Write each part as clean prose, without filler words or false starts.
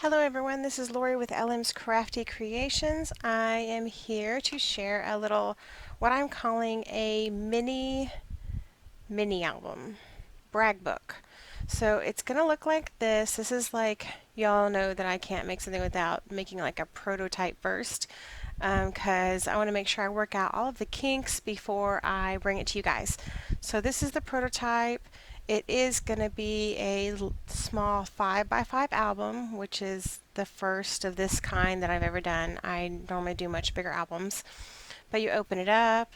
Hello everyone, this is Lori with LM's Crafty Creations. I am here to share a little, what I'm calling a mini album, brag book. So it's going to look like this. This is like, y'all know that I can't make something without making like a prototype first, because I want to make sure I work out all of the kinks before I bring it to you guys. So this is the prototype. It is going to be a small 5x5 album, which is the first of this kind that I've ever done. I normally do much bigger albums. But you open it up,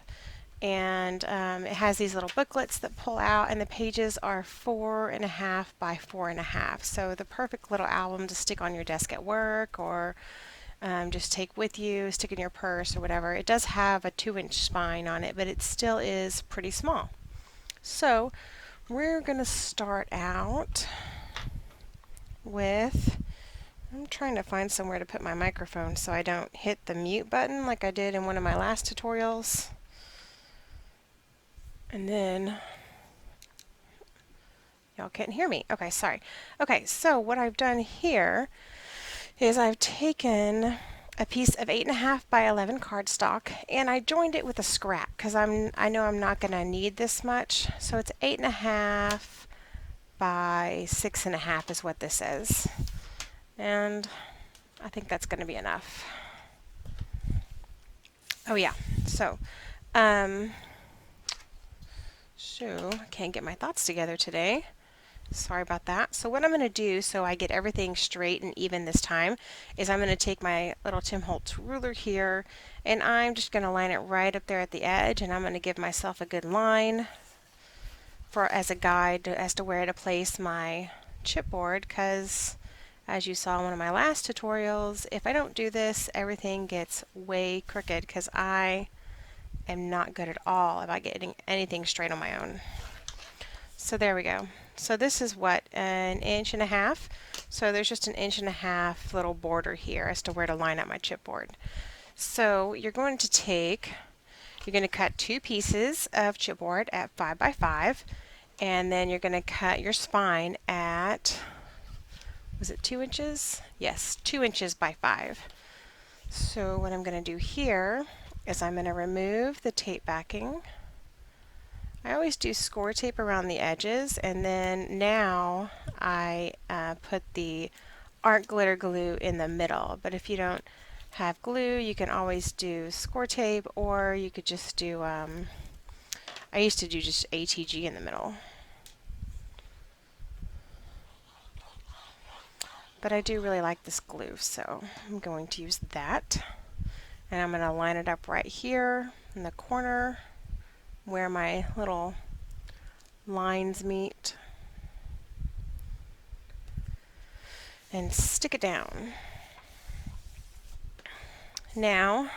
and it has these little booklets that pull out, and the pages are 4.5 by 4.5. So the perfect little album to stick on your desk at work, or just take with you, stick in your purse or whatever. It does have a 2-inch spine on it, but it still is pretty small. So we're going to start out with, I'm trying to find somewhere to put my microphone so I don't hit the mute button like I did in one of my last tutorials. And then, y'all can't hear me. Okay, sorry. Okay, so what I've done here is I've taken a piece of 8.5 by 11 cardstock, and I joined it with a scrap because I know I'm not going to need this much. So it's 8.5 by 6.5 is what this is, and I think that's going to be enough. Oh yeah, so I can't get my thoughts together today. Sorry about that. So what I'm going to do so I get everything straight and even this time is I'm going to take my little Tim Holtz ruler here, and I'm just going to line it right up there at the edge, and I'm going to give myself a good line as a guide as to where to place my chipboard, because as you saw in one of my last tutorials, if I don't do this, everything gets way crooked because I am not good at all about getting anything straight on my own. So there we go. So this is what, 1.5 inches. So there's just 1.5 inches little border here as to where to line up my chipboard. So you're going to cut 2 pieces of chipboard at 5x5, and then you're going to cut your spine at, was it 2 inches? Yes, 2 inches by 5. So what I'm going to do here is I'm going to remove the tape backing. I always do score tape around the edges, and then now I put the art glitter glue in the middle. But if you don't have glue, you can always do score tape, or you could just do, I used to do just ATG in the middle. But I do really like this glue, so I'm going to use that. And I'm going to line it up right here in the corner where my little lines meet, and stick it down. Now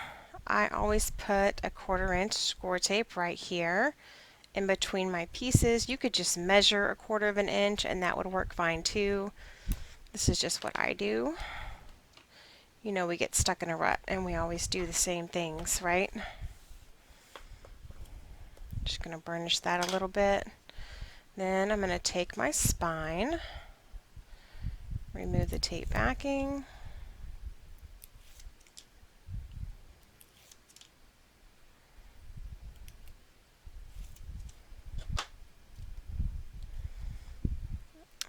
I always put a 1/4 inch score tape right here in between my pieces. You could just measure a 1/4 inch and that would work fine too. This is just what I do. You know, we get stuck in a rut and we always do the same things, right? Just going to burnish that a little bit. Then I'm going to take my spine, remove the tape backing,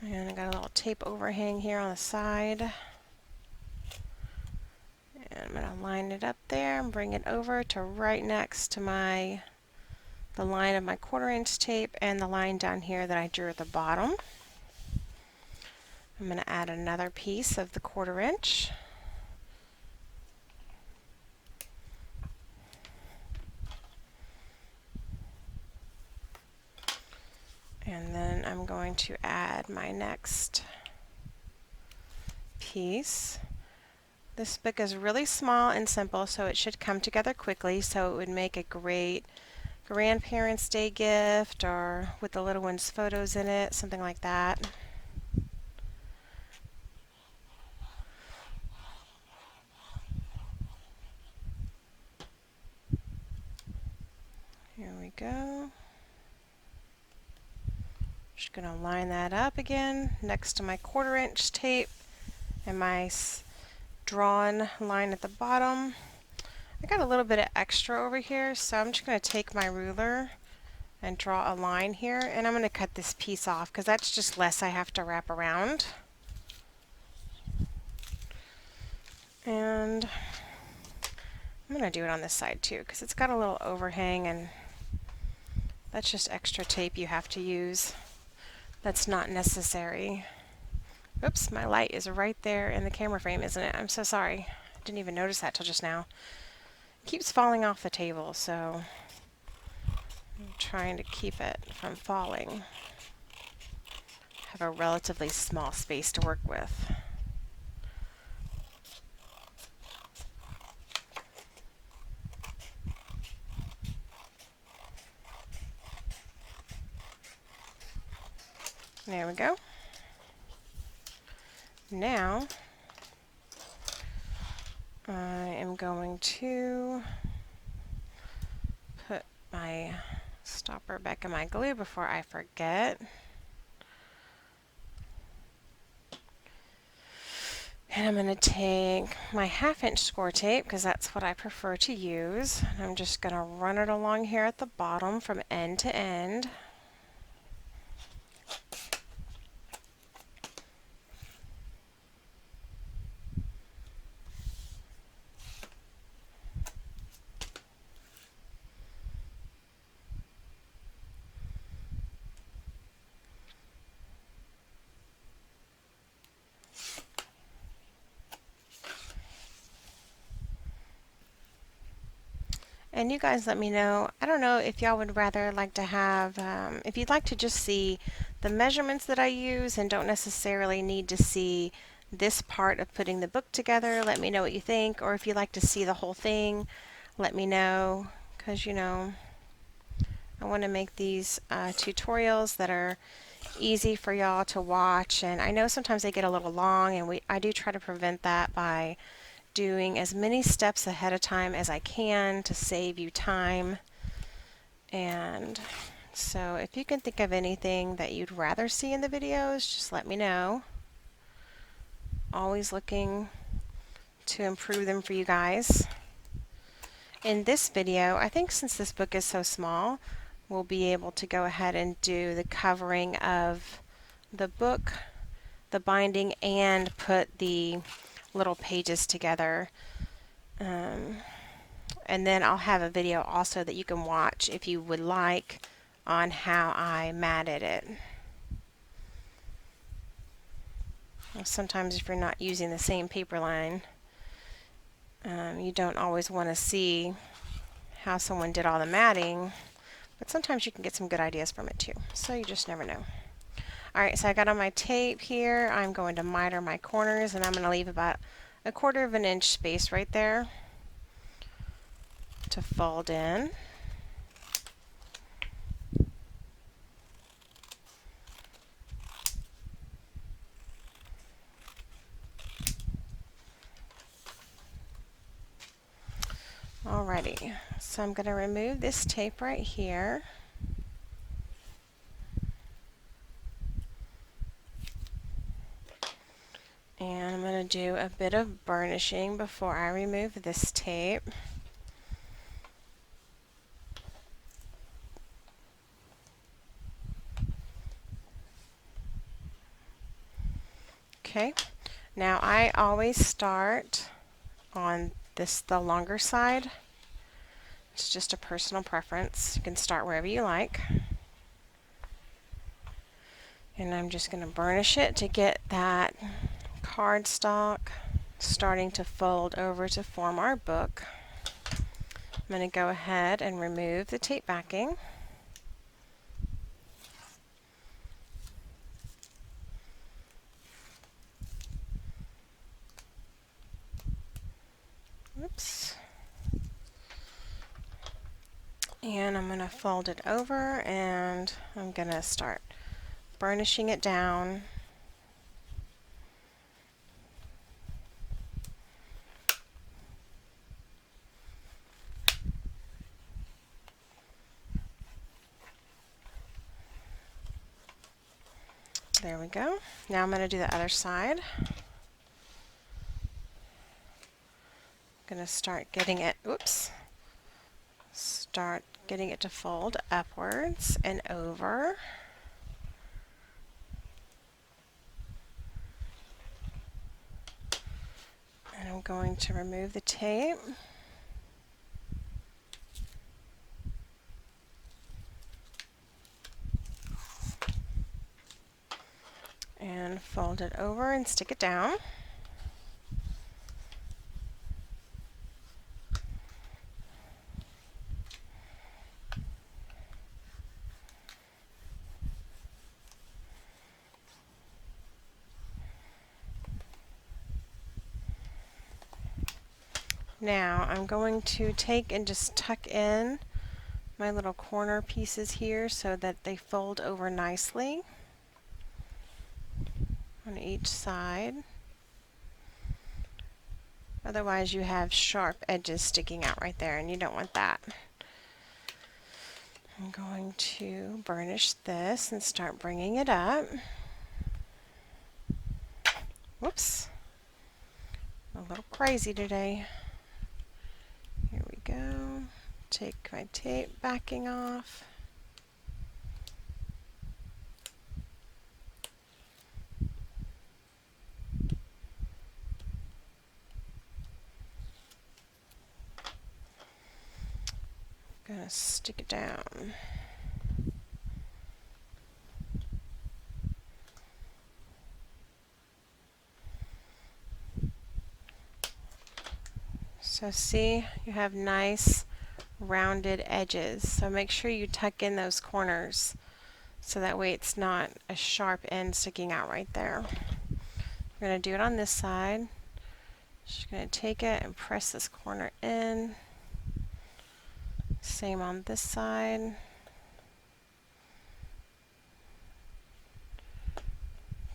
and I got a little tape overhang here on the side. And I'm going to line it up there and bring it over to right next to the line of my 1/4 inch tape and the line down here that I drew at the bottom. I'm going to add another piece of the 1/4 inch. And then I'm going to add my next piece. This book is really small and simple, so it should come together quickly, so it would make a great Grandparents' Day gift, or with the little one's photos in it, something like that. Here we go. Just going to line that up again next to my 1/4 inch tape, and my drawn line at the bottom. I got a little bit of extra over here, so I'm just going to take my ruler and draw a line here, and I'm going to cut this piece off because that's just less I have to wrap around. And I'm going to do it on this side too because it's got a little overhang, and that's just extra tape you have to use. That's not necessary. Oops, my light is right there in the camera frame, isn't it? I'm so sorry. I didn't even notice that till just now. It keeps falling off the table, so I'm trying to keep it from falling. I have a relatively small space to work with. There we go. Now I am going to put my stopper back in my glue before I forget. And I'm going to take my 1/2" score tape because that's what I prefer to use. And I'm just going to run it along here at the bottom from end to end. And you guys let me know, I don't know if y'all would rather like to have, if you'd like to just see the measurements that I use and don't necessarily need to see this part of putting the book together, let me know what you think. Or if you'd like to see the whole thing, let me know, because you know, I want to make these tutorials that are easy for y'all to watch. And I know sometimes they get a little long, and I do try to prevent that by doing as many steps ahead of time as I can to save you time. And so if you can think of anything that you'd rather see in the videos, just let me know. Always looking to improve them for you guys. In this video, I think since this book is so small, we'll be able to go ahead and do the covering of the book, the binding, and put the little pages together. And then I'll have a video also that you can watch if you would like on how I matted it. Sometimes if you're not using the same paper line, you don't always want to see how someone did all the matting, but sometimes you can get some good ideas from it too, so you just never know. Alright, so I got on my tape here. I'm going to miter my corners, and I'm going to leave about 1/4 inch space right there to fold in. Alrighty, so I'm going to remove this tape right here. And I'm going to do a bit of burnishing before I remove this tape. Okay, now I always start on the longer side. It's just a personal preference. You can start wherever you like. And I'm just going to burnish it to get that cardstock starting to fold over to form our book. I'm going to go ahead and remove the tape backing. Oops. And I'm going to fold it over, and I'm going to start burnishing it down. There we go. Now I'm going to do the other side. going to start getting it, start getting it to fold upwards and over. And I'm going to remove the tape. And fold it over and stick it down. Now I'm going to take and just tuck in my little corner pieces here so that they fold over nicely on each side. Otherwise you have sharp edges sticking out right there and you don't want that. I'm going to burnish this and start bringing it up. Whoops, a little crazy today. Here we go. Take my tape backing off. Gonna stick it down. So see, you have nice rounded edges. So make sure you tuck in those corners so that way it's not a sharp end sticking out right there. We're going to do it on this side. Just going to take it and press this corner in. Same on this side.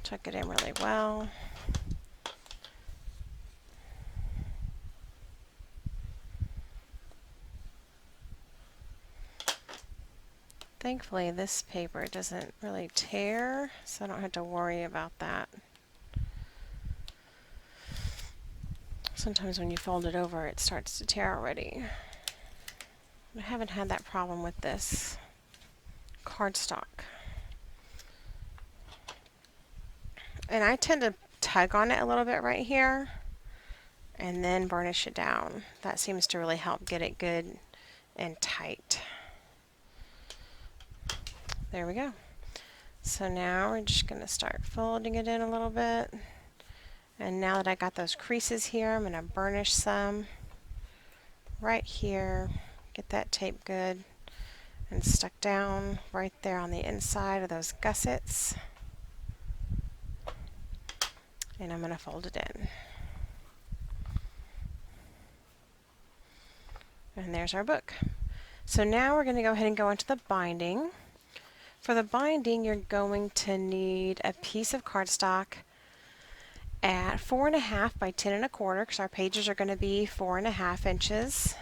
Tuck it in really well. Thankfully this paper doesn't really tear, so I don't have to worry about that. Sometimes when you fold it over it starts to tear already. I haven't had that problem with this cardstock. And I tend to tug on it a little bit right here and then burnish it down. That seems to really help get it good and tight. There we go. So now we're just going to start folding it in a little bit. And now that I got those creases here, I'm going to burnish some right here. Get that tape good and stuck down right there on the inside of those gussets. And I'm going to fold it in. And there's our book. So now we're going to go ahead and go into the binding. For the binding, you're going to need a piece of cardstock at 4.5 by 10.25 because our pages are going to be 4.5 inches.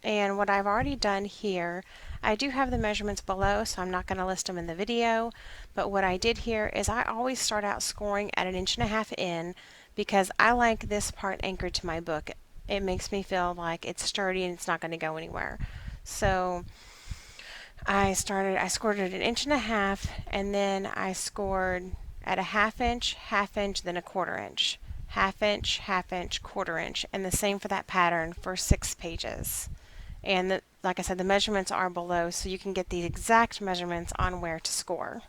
And what I've already done here, I do have the measurements below, so I'm not going to list them in the video, but what I did here is I always start out scoring at 1.5 inches in because I like this part anchored to my book. It makes me feel like it's sturdy and it's not going to go anywhere. So I scored it at 1.5 inches, and then I scored at a 1/2 inch, then a 1/4 inch. 1/2 inch, 1/4 inch, and the same for that pattern for 6 pages. And like I said, the measurements are below, so you can get the exact measurements on where to score.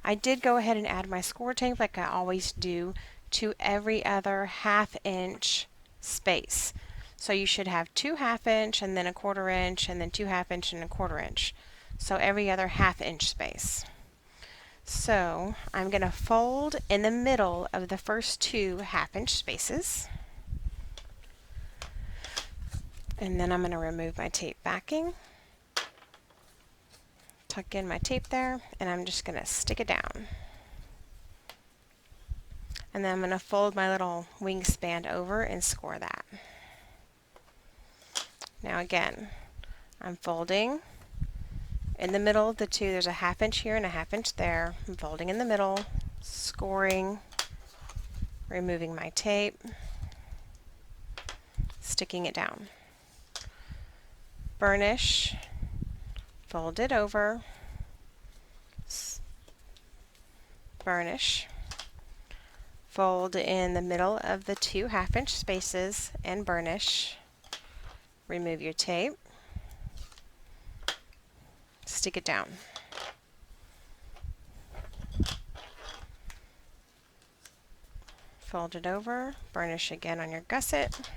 I did go ahead and add my score tape like I always do to every other 1/2 inch space. So you should have 2 1/2 inch and then a 1/4 inch and then 2 1/2 inch and a 1/4 inch. So every other 1/2 inch space. So I'm going to fold in the middle of the first 2 1/2 inch spaces. And then I'm going to remove my tape backing. Tuck in my tape there, and I'm just going to stick it down. And then I'm going to fold my little wingspan over and score that. Now again, I'm folding in the middle of the 2. There's a 1/2 inch here and a 1/2 inch there. I'm folding in the middle, scoring, removing my tape, sticking it down. Burnish, fold it over, burnish, fold in the middle of the 2 1/2-inch spaces and burnish. Remove your tape, stick it down. Fold it over, burnish again on your gusset,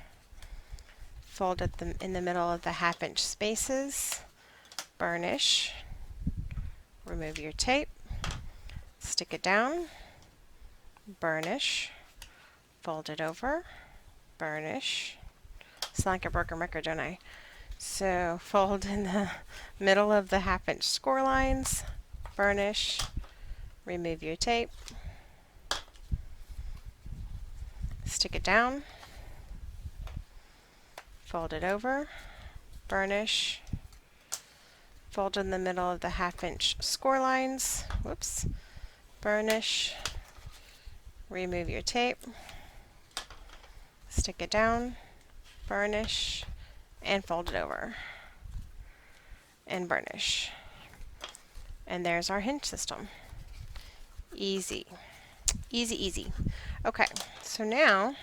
fold it in the middle of the 1/2-inch spaces, burnish, remove your tape, stick it down, burnish, fold it over, burnish. Sound like a broken record, don't I? So fold in the middle of the 1/2-inch score lines, burnish, remove your tape, stick it down, fold it over, burnish, fold in the middle of the 1/2-inch score lines, whoops, burnish, remove your tape, stick it down, burnish, and fold it over, and burnish. And there's our hinge system. Easy. Easy, easy. Okay, so now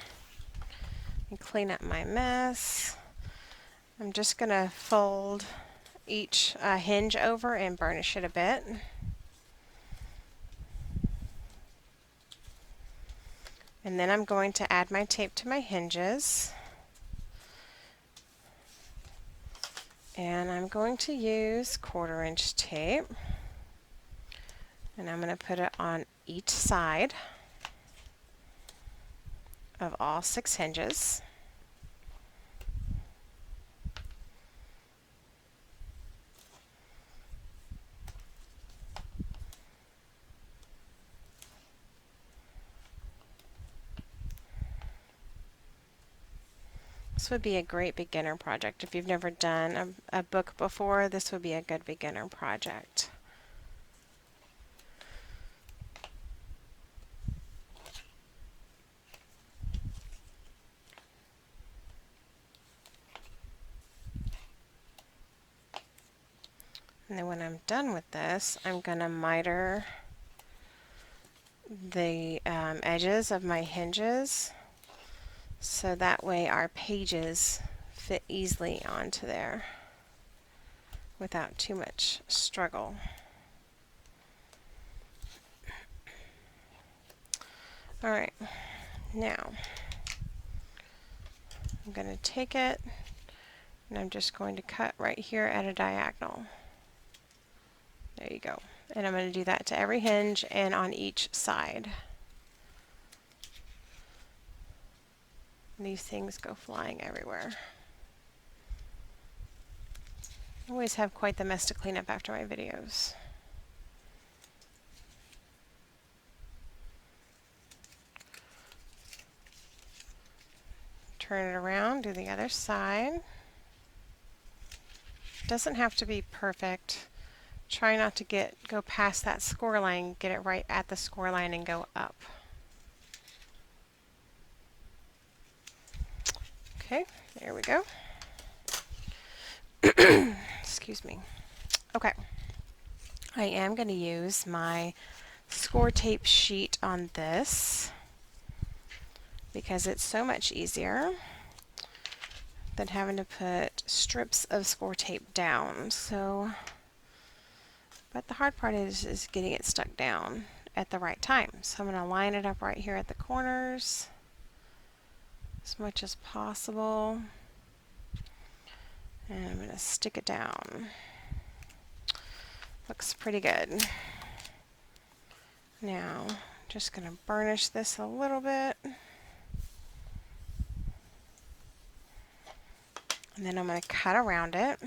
I clean up my mess. I'm just going to fold each hinge over and burnish it a bit. And then I'm going to add my tape to my hinges. And I'm going to use 1/4-inch tape. And I'm going to put it on each side of all 6 hinges. This would be a great beginner project. If you've never done a book before, this would be a good beginner project. And then when I'm done with this, I'm going to miter the edges of my hinges so that way our pages fit easily onto there without too much struggle. Alright, now I'm going to take it and I'm just going to cut right here at a diagonal. There you go. And I'm going to do that to every hinge and on each side. These things go flying everywhere. I always have quite the mess to clean up after my videos. Turn it around, do the other side. Doesn't have to be perfect. Try not to go past that score line, get it right at the score line and go up. Okay, there we go. Excuse me. Okay, I am going to use my score tape sheet on this because it's so much easier than having to put strips of score tape down. But the hard part is getting it stuck down at the right time. So I'm going to line it up right here at the corners as much as possible. And I'm going to stick it down. Looks pretty good. Now, just going to burnish this a little bit. And then I'm going to cut around it.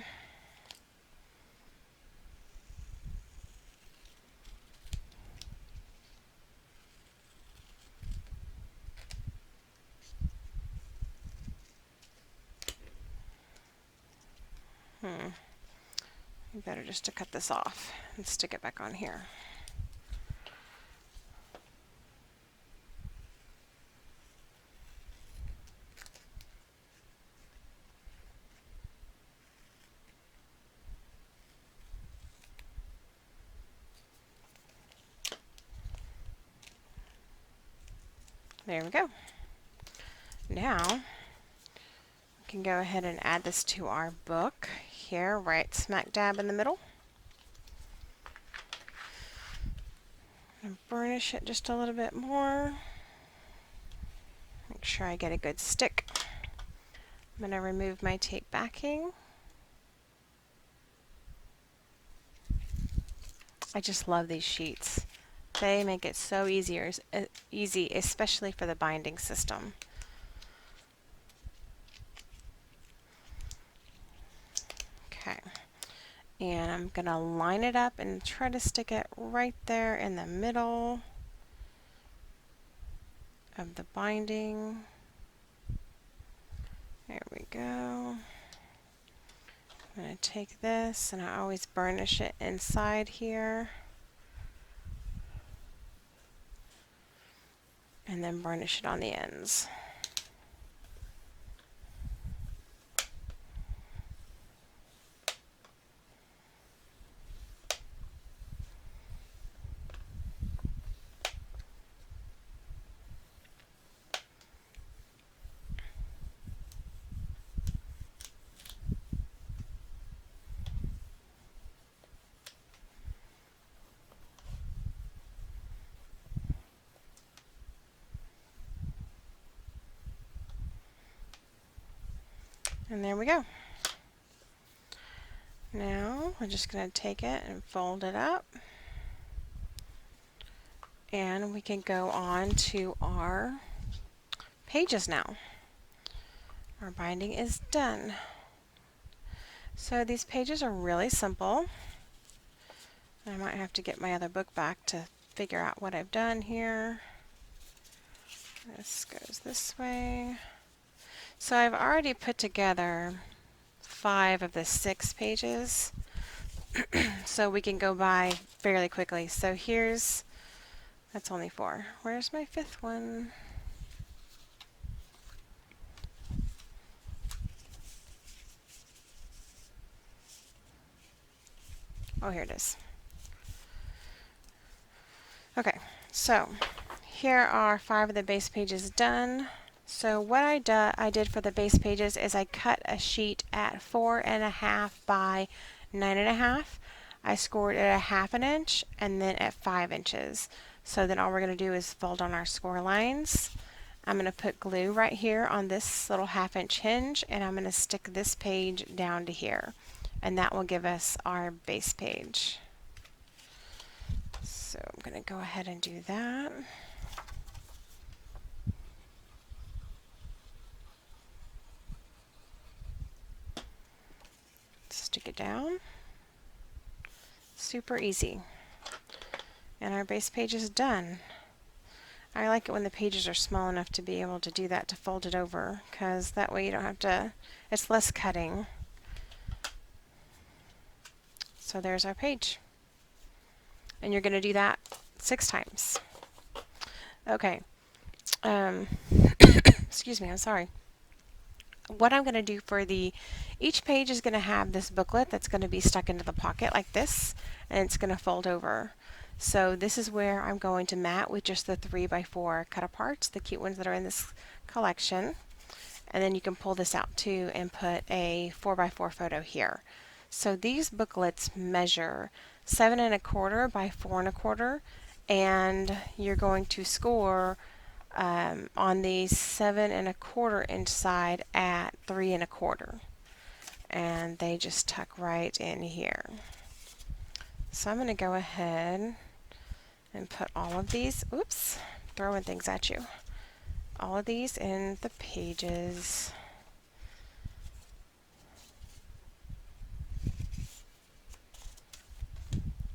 Better just to cut this off and stick it back on here. There we go. Now we can go ahead and add this to our book here, right smack dab in the middle. And burnish it just a little bit more. Make sure I get a good stick. I'm going to remove my tape backing. I just love these sheets. They make it so easy, especially for the binding system. Okay, and I'm going to line it up and try to stick it right there in the middle of the binding. There we go. I'm going to take this, and I always burnish it inside here. And then burnish it on the ends. And there we go. Now we're just going to take it and fold it up. And we can go on to our pages now. Our binding is done. So these pages are really simple. I might have to get my other book back to figure out what I've done here. This goes this way. So I've already put together 5 of the 6 pages, so we can go by fairly quickly. So that's only 4. Where's my 5th one? Oh, here it is. Okay, so here are 5 of the base pages done. So what I did for the base pages is I cut a sheet at 4.5 by 9.5. I scored it at 1/2 inch and then at 5 inches. So then all we're going to do is fold on our score lines. I'm going to put glue right here on this little 1/2 inch hinge, and I'm going to stick this page down to here, and that will give us our base page. So I'm going to go ahead and do that. Stick it down. Super easy. And our base page is done. I like it when the pages are small enough to be able to do that, to fold it over, because that way you don't have to, it's less cutting. So there's our page. And you're going to do that 6 times. Okay. Excuse me, I'm sorry. What I'm going to do for each page is going to have this booklet that's going to be stuck into the pocket like this, and it's going to fold over. So this is where I'm going to mat with just the 3x4 cut aparts, the cute ones that are in this collection. And then you can pull this out too and put a 4x4 photo here. So these booklets measure 7.25 by 4.25, and you're going to score on the 7.25 inch side at 3.25, and they just tuck right in here. So I'm going to go ahead and put all of these, oops, throwing things at you, all of these in the pages.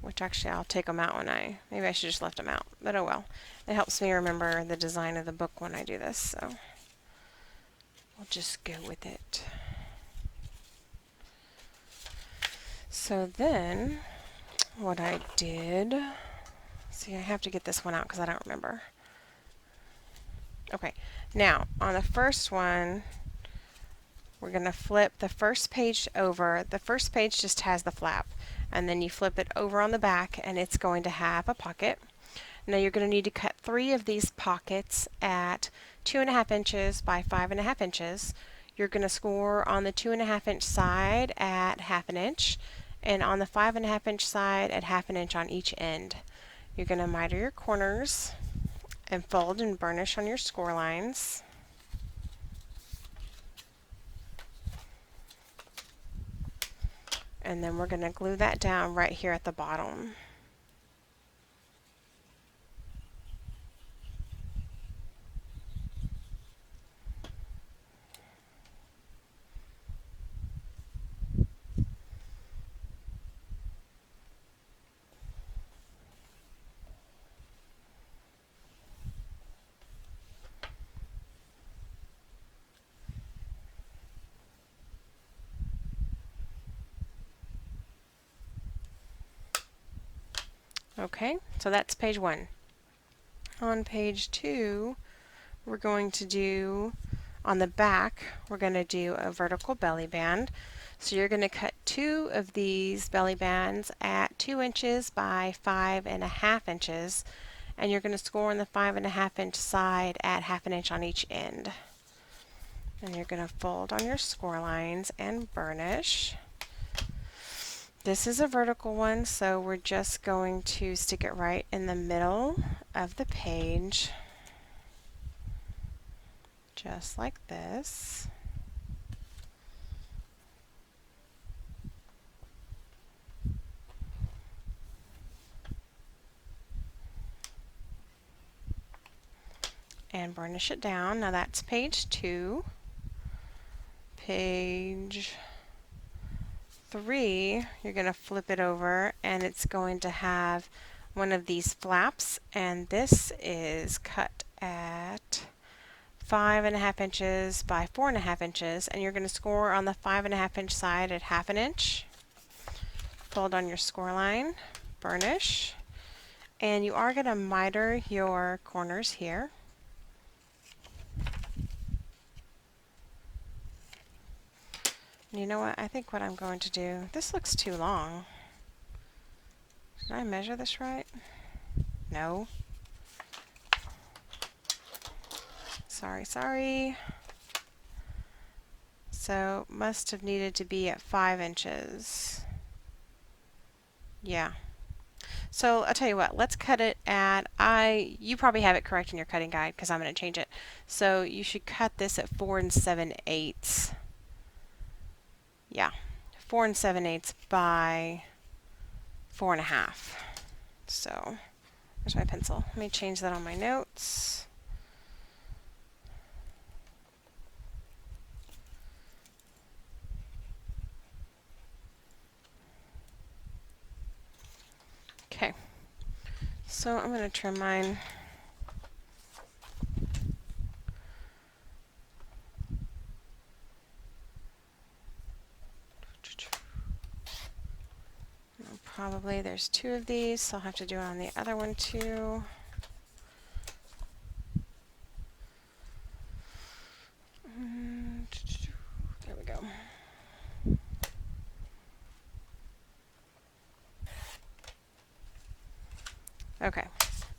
Which actually I'll take them out maybe I should just left them out, but oh well. It helps me remember the design of the book when I do this, so we'll just go with it. So then, what I did, see, I have to get this one out because I don't remember. Okay, now on the first one, we're going to flip the first page over. The first page just has the flap, and then you flip it over on the back and it's going to have a pocket. Now you're going to need to cut 3 of these pockets at 2.5 inches by 5.5 inches. You're going to score on the 2.5 inch side at 1/2 inch, and on the 5.5 inch side at 1/2 inch on each end. You're going to miter your corners and fold and burnish on your score lines. And then we're going to glue that down right here at the bottom. Okay, so that's page 1. On page 2, we're going to do, on the back, we're going to do a vertical belly band. So you're going to cut 2 of these belly bands at 2 inches by 5.5 inches, and you're going to score on the 5.5 inch side at 1/2 inch on each end. And you're going to fold on your score lines and burnish. This is a vertical one, so we're just going to stick it right in the middle of the page, just like this. And burnish it down. Now that's page 2. Page 3, you're going to flip it over, and it's going to have one of these flaps, and this is cut at 5.5 inches by 4.5 inches, and you're going to score on the 5.5 inch side at 1/2 inch. Fold on your score line, burnish, and you are going to miter your corners here. You know what? I think what I'm going to do, this looks too long. Did I measure this right? No. Sorry. So must have needed to be at 5 inches. Yeah. So I'll tell you what, let's cut it at, you probably have it correct in your cutting guide because I'm going to change it. So you should cut this at 4 7/8. Yeah, 4 7/8 by 4.5. So where's my pencil? Let me change that on my notes. Okay, so I'm going to trim mine. Probably there's 2 of these, so I'll have to do it on the other one too. There we go. Okay,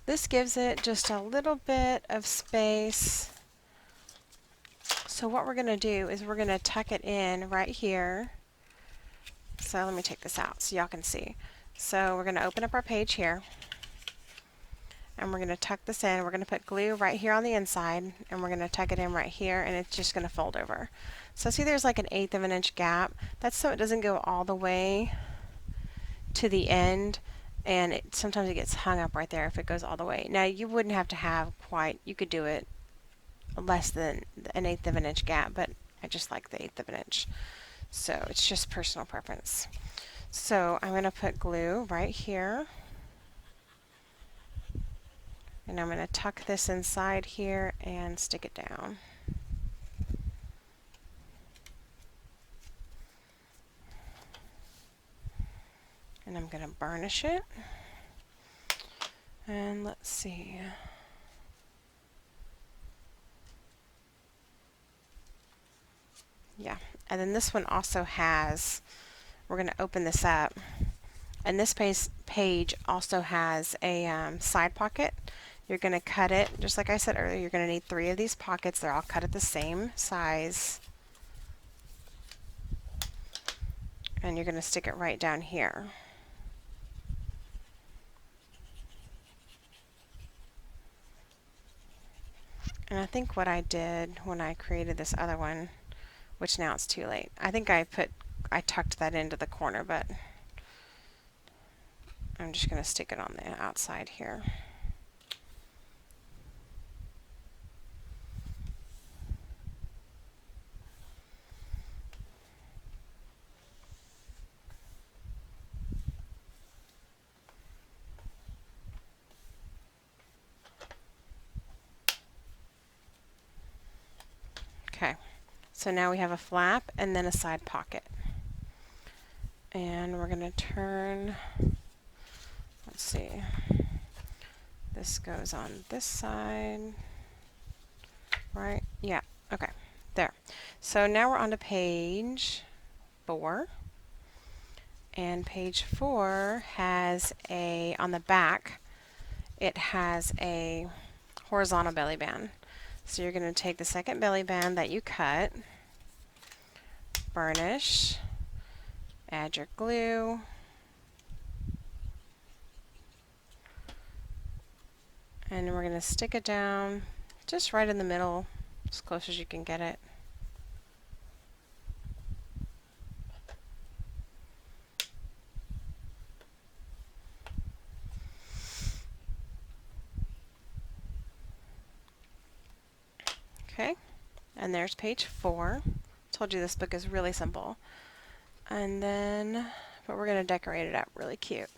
this gives it just a little bit of space. So what we're going to do is we're going to tuck it in right here. So let me take this out so y'all can see. So we're going to open up our page here, and we're going to tuck this in. We're going to put glue right here on the inside, and we're going to tuck it in right here, and it's just going to fold over. So see, there's like an 1/8 of an inch gap. That's so it doesn't go all the way to the end, and sometimes it gets hung up right there if it goes all the way. Now you wouldn't have to have quite, you could do it less than an 1/8 of an inch gap, but I just like the 1/8 of an inch. So it's just personal preference. So I'm going to put glue right here, and I'm going to tuck this inside here and stick it down. And I'm going to burnish it. And let's see. Yeah, and then this one also has, we're going to open this up, and this page also has a side pocket. You're going to cut it, just like I said earlier, you're going to need 3 of these pockets. They're all cut at the same size. And you're going to stick it right down here. And I think what I did when I created this other one, which now it's too late, I think I tucked that into the corner, but I'm just going to stick it on the outside here. Okay, so now we have a flap and then a side pocket. And we're going to turn, let's see, this goes on this side, right? Yeah, okay, there. So now we're on to page 4. And page 4 has on the back, it has a horizontal belly band. So you're going to take the second belly band that you cut, burnish, add your glue, and we're going to stick it down just right in the middle, as close as you can get it. Okay, and there's page 4. Told you this book is really simple. And then, but we're going to decorate it up really cute.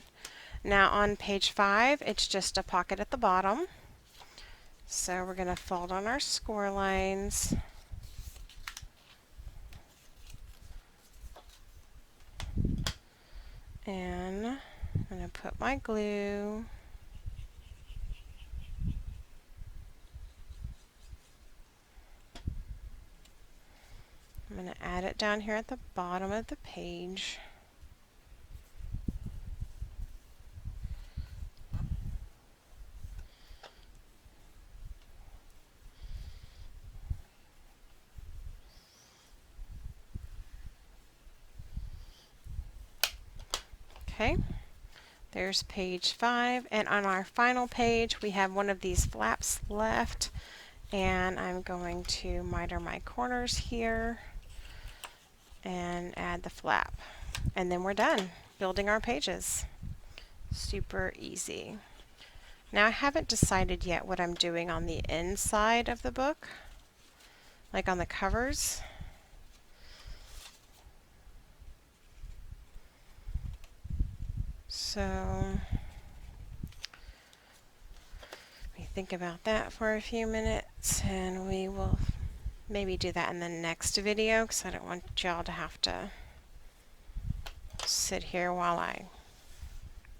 Now on page 5, it's just a pocket at the bottom. So we're going to fold on our score lines. And I'm going to put my glue. I'm going to add it down here at the bottom of the page. Okay, there's page 5, and on our final page we have one of these flaps left, and I'm going to miter my corners here and add the flap, and then we're done building our pages. Super easy. Now I haven't decided yet what I'm doing on the inside of the book, like on the covers. So let me think about that for a few minutes, and we will maybe do that in the next video because I don't want y'all to have to sit here while I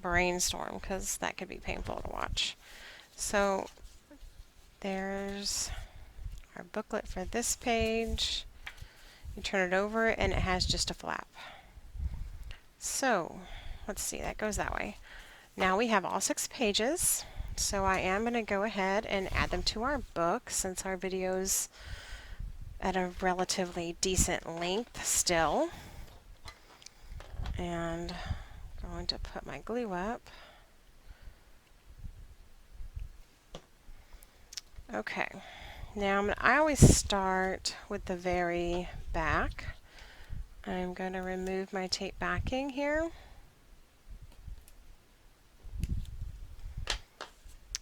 brainstorm, because that could be painful to watch. So there's our booklet for this page. You turn it over and it has just a flap. So let's see, that goes that way. Now we have all 6 pages, so I am going to go ahead and add them to our book since our video's at a relatively decent length still. And I'm going to put my glue up. Okay, now I always start with the very back. I'm going to remove my tape backing here.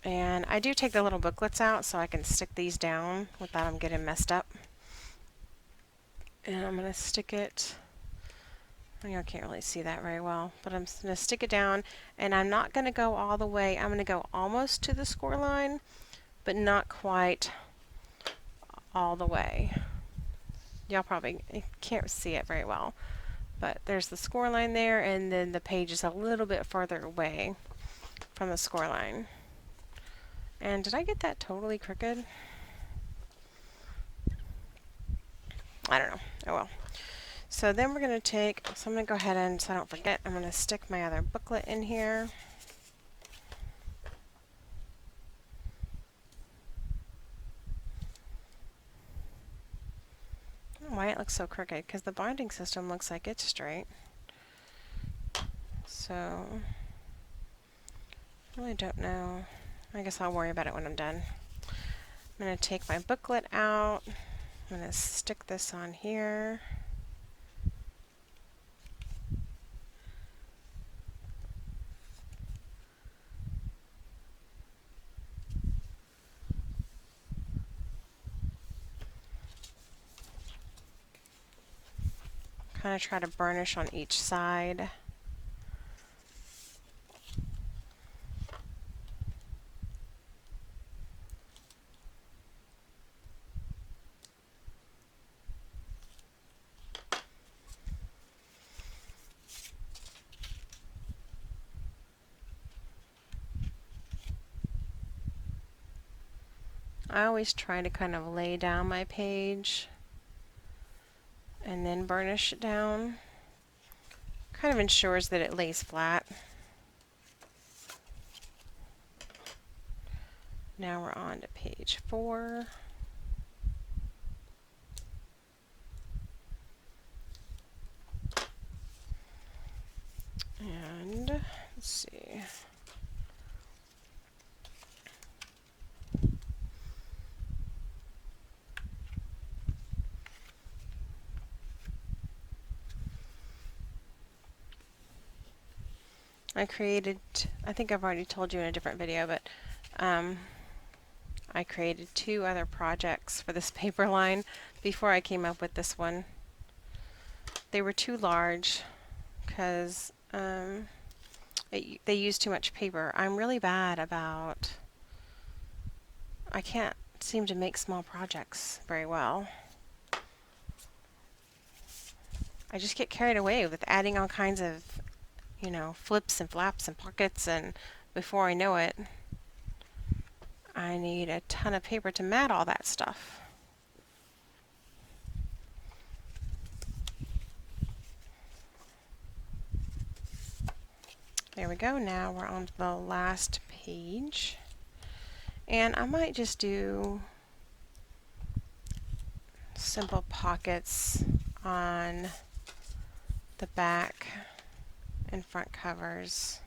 And I do take the little booklets out so I can stick these down without them getting messed up. And I'm going to stick it, I can't really see that very well, but I'm going to stick it down, and I'm not going to go all the way. I'm going to go almost to the score line, but not quite all the way. Y'all probably can't see it very well, but there's the score line there, and then the page is a little bit further away from the score line. And did I get that totally crooked? I don't know. Oh well. So then we're going to take, so I'm going to go ahead and, so I don't forget, I'm going to stick my other booklet in here. why it looks so crooked, because the binding system looks like it's straight. So, I really don't know. I guess I'll worry about it when I'm done. I'm going to take my booklet out. I'm going to stick this on here. Kind of try to burnish on each side. I always try to kind of lay down my page and then burnish it down. Kind of ensures that it lays flat. Now we're on to page 4. And let's see. I think I've already told you in a different video, but I created 2 other projects for this paper line before I came up with this one. They were too large because they use too much paper. I'm really bad about, I can't seem to make small projects very well. I just get carried away with adding all kinds of, you know, flips and flaps and pockets, and before I know it, I need a ton of paper to mat all that stuff. There we go. Now we're on to the last page. And I might just do simple pockets on the back and front covers.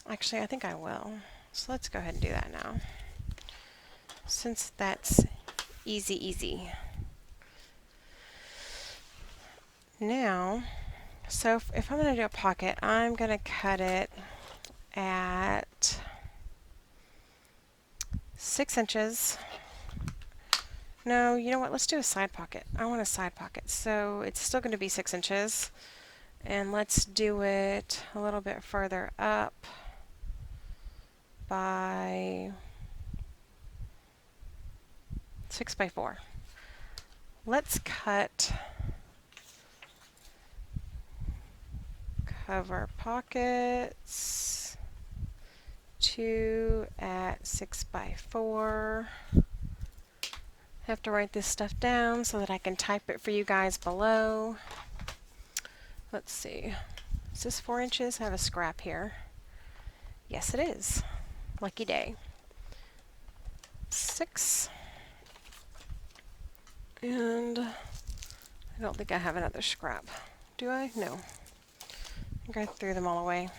Actually, I think I will. So let's go ahead and do that now, since that's easy. Now, so if I'm going to do a pocket, I'm going to cut it at 6 inches. No, you know what? Let's do a side pocket. I want a side pocket. So it's still going to be 6 inches. And let's do it a little bit further up by 6 by 4. Let's cut cover pockets 2 at 6 by 4. I have to write this stuff down so that I can type it for you guys below. Let's see. Is this 4 inches? I have a scrap here. Yes, it is. Lucky day. 6. And I don't think I have another scrap. Do I? No. I think I threw them all away.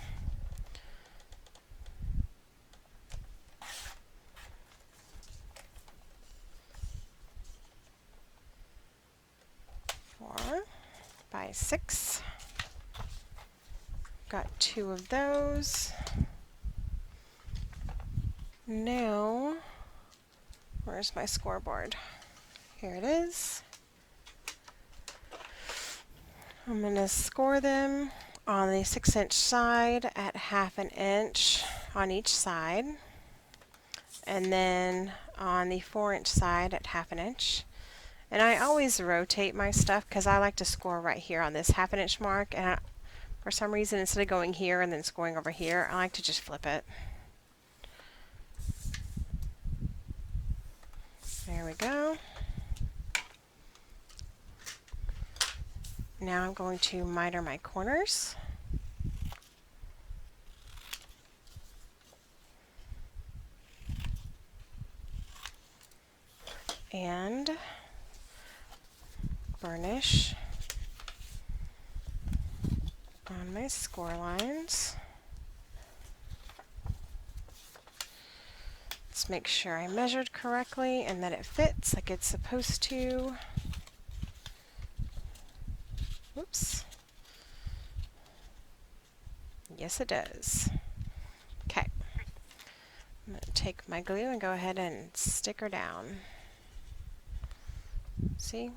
By 6. Got 2 of those. Now, where's my scoreboard? Here it is. I'm going to score them on the 6-inch side at 1/2 inch on each side, and then on the 4-inch side at 1/2 inch. And I always rotate my stuff because I like to score right here on this 1/2 inch mark, and for some reason, instead of going here and then scoring over here, I like to just flip it. There we go. Now I'm going to miter my corners. burnish on my score lines. Let's make sure I measured correctly and that it fits like it's supposed to. Whoops. Yes, it does. Okay. I'm going to take my glue and go ahead and stick her down. See?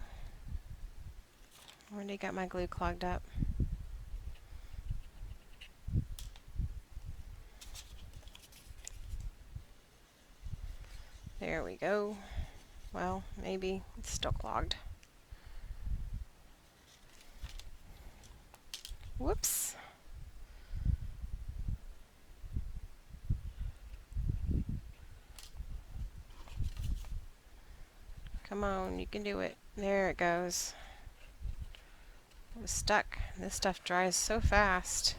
Already got my glue clogged up. There we go. Well, maybe it's still clogged. Whoops. Come on, you can do it. There it goes. It was stuck. This stuff dries so fast.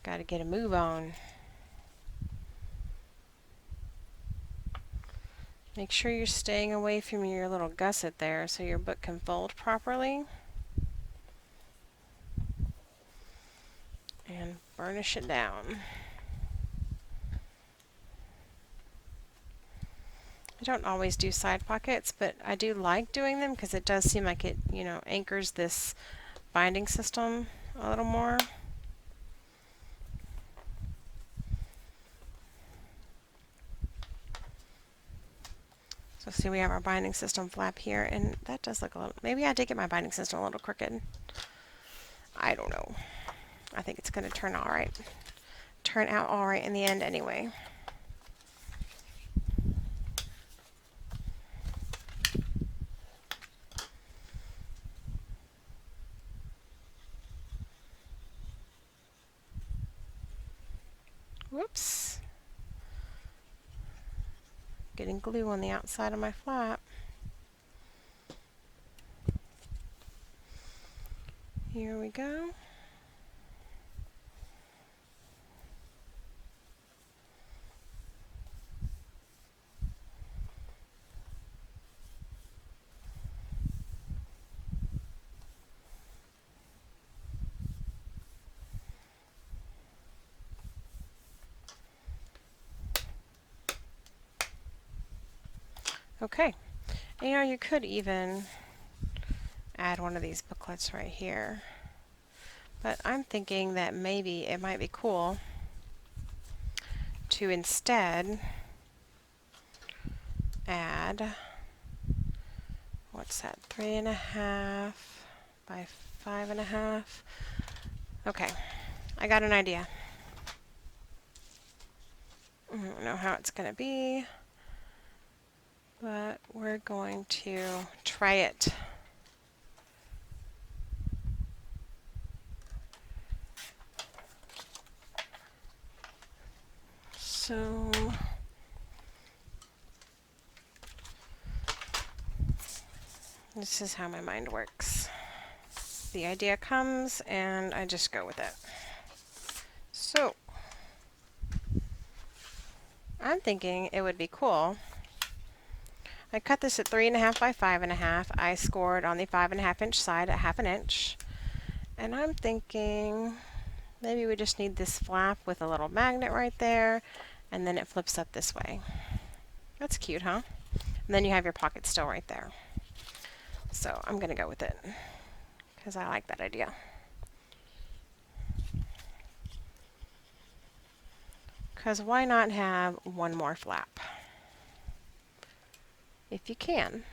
Gotta get a move on. Make sure you're staying away from your little gusset there so your book can fold properly. And burnish it down. I don't always do side pockets, but I do like doing them because it does seem like it, anchors this binding system a little more. So see, we have our binding system flap here, and that does look a little, maybe I did get my binding system a little crooked. I don't know. I think it's going to turn out all right in the end anyway. Whoops. Getting glue on the outside of my flap. Here we go. Okay, and you could even add one of these booklets right here, but I'm thinking that maybe it might be cool to instead add, what's that, 3.5 by 5.5. Okay, I got an idea. I don't know how it's going to be, but we're going to try it. So this is how my mind works. The idea comes and I just go with it. So I'm thinking it would be cool. I cut this at 3.5 by 5.5. I scored on the 5.5 inch side at 1/2 inch. And I'm thinking maybe we just need this flap with a little magnet right there, and then it flips up this way. That's cute, huh? And then you have your pocket still right there. So I'm going to go with it because I like that idea. Because why not have one more flap? If you can.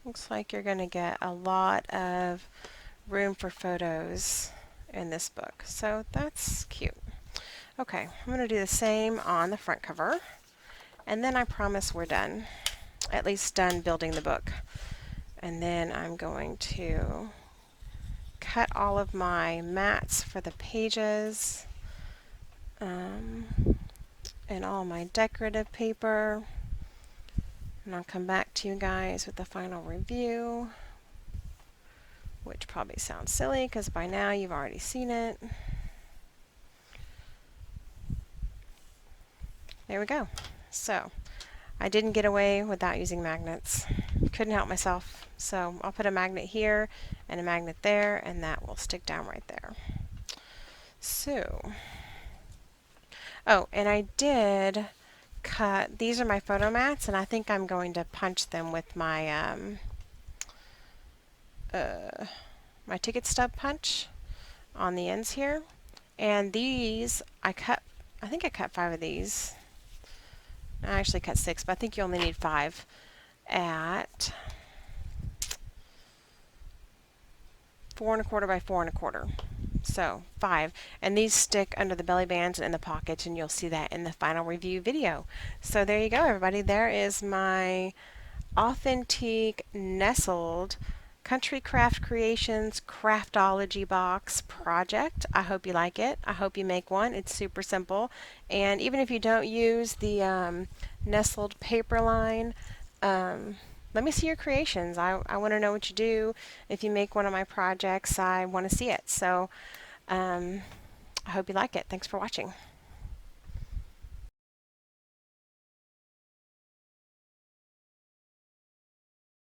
Looks like you're going to get a lot of room for photos in this book. So that's cute. Okay, I'm going to do the same on the front cover. And then I promise we're done. At least done building the book. And then I'm going to cut all of my mats for the pages and all my decorative paper. And I'll come back to you guys with the final review, which probably sounds silly because by now you've already seen it. There we go. So I didn't get away without using magnets. Couldn't help myself. So I'll put a magnet here and a magnet there, and that will stick down right there. So, oh, and I did cut, these are my photo mats, and I think I'm going to punch them with my my ticket stub punch on the ends here. And these I think I cut 5 of these. I actually cut 6, but I think you only need 5 at 4 1/4 by 4 1/4. So 5, and these stick under the belly bands and in the pockets, and you'll see that in the final review video. So there you go, everybody. There is my Authentique Nestled Country Craft Creations Craftology box project. I hope you like it. I hope you make one. It's super simple, and even if you don't use the Nestled paper line, let me see your creations. I want to know what you do. If you make one of my projects, I want to see it. So I hope you like it. Thanks for watching.